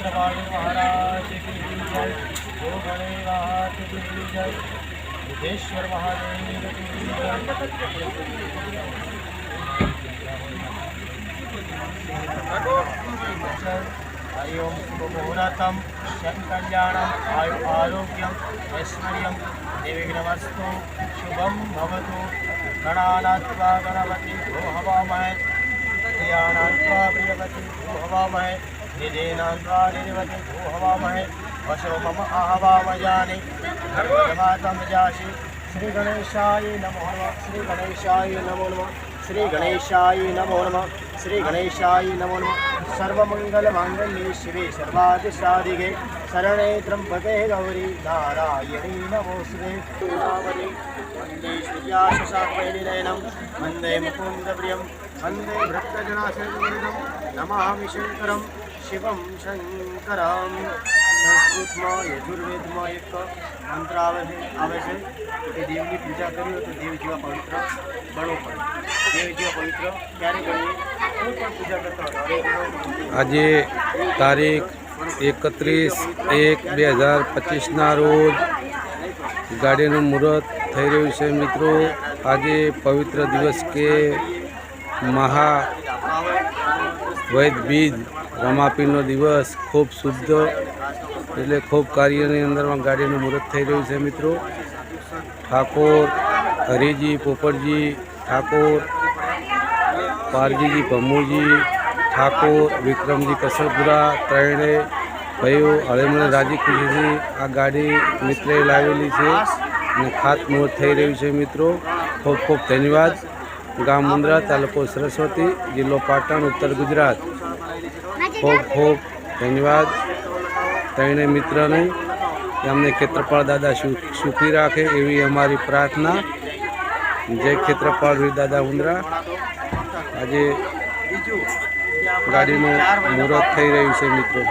छत्रपति महाराज की जय। गो गणेश की जय। बुद्धेश्वर महादेव की जय। हरि ओम शुभमुहूर्तम शतकल्याणम आयु आरोग्यम ऐश्वर्यम निर्विघ्नमस्तु शुभम भवतु। गणानात्वा गणपति भो हवामहे धियानात्वा प्रियपति भो हवामहे निधेनात्वा निर्वति भो हवामहे वशो मम आहवामजानि धर्ममातं जासि। श्री गणेशाय नमो नमः। श्री गणेशाय नमो नमः। श्री गणेशाय नमो नमः। श्री गणेशाय नमो नमः। सर्वमंगलमांगल्ये शिवे सर्वादिसाधिके शरणे त्र्यंबके गौरी नारायणी नमोस्तुते। वंदे श्रीयाशसात्मैलिनयनं वंदे मुकुन्दप्रियं वंदे भक्तजनाशयनं नमामि शंकरं शिवं शंकरं। संस्कृतમાં યજુર્વેદમાં એક મંત્ર આવે છે કે દેવની પૂજા કરવી હોય તો દેવ જેવા પવિત્ર બનવું પડે। દેવ જેવા પવિત્ર ક્યારે બનીએ? કોઈ પણ પૂજા કરતા હોય। આજે તારીખ 31/1/2025ના રોજ ગાડીનું મુહૂર્ત થઈ રહ્યું છે મિત્રો। આજે પવિત્ર દિવસ કે મહાવૈદ બીજ રમાપીરનો દિવસ ખૂબ શુદ્ધ એટલે ખૂબ કાર્યની અંદરમાં ગાડીનું મુહૂર્ત થઈ રહ્યું છે મિત્રો। ઠાકોર હરિજી પોપટજી ઠાકોર, પારજીજી ભમુજી ઠાકોર, વિક્રમજી કસરપુરા ત્રણેય ભાઈઓ હળીમળે રાજી ખુશીથી આ ગાડી મિત્રે લાવેલી છે અને ખાતમુહૂર્ત થઈ રહ્યું છે મિત્રો। ખૂબ ખૂબ ધન્યવાદ। ગામ મુંદ્રા, તાલુકો સરસ્વતી, જિલ્લો પાટણ, ઉત્તર ગુજરાત। ખૂબ ખૂબ ધન્યવાદ ત્રણેય મિત્રને। અમને ખેત્રપાળ દાદા સુખી રાખે એવી અમારી પ્રાર્થના। જય ખેત્રપાળ વીર દાદા મુંદ્રા। આજે ગાડીનું મુહૂર્ત થઈ રહ્યું છે મિત્રો।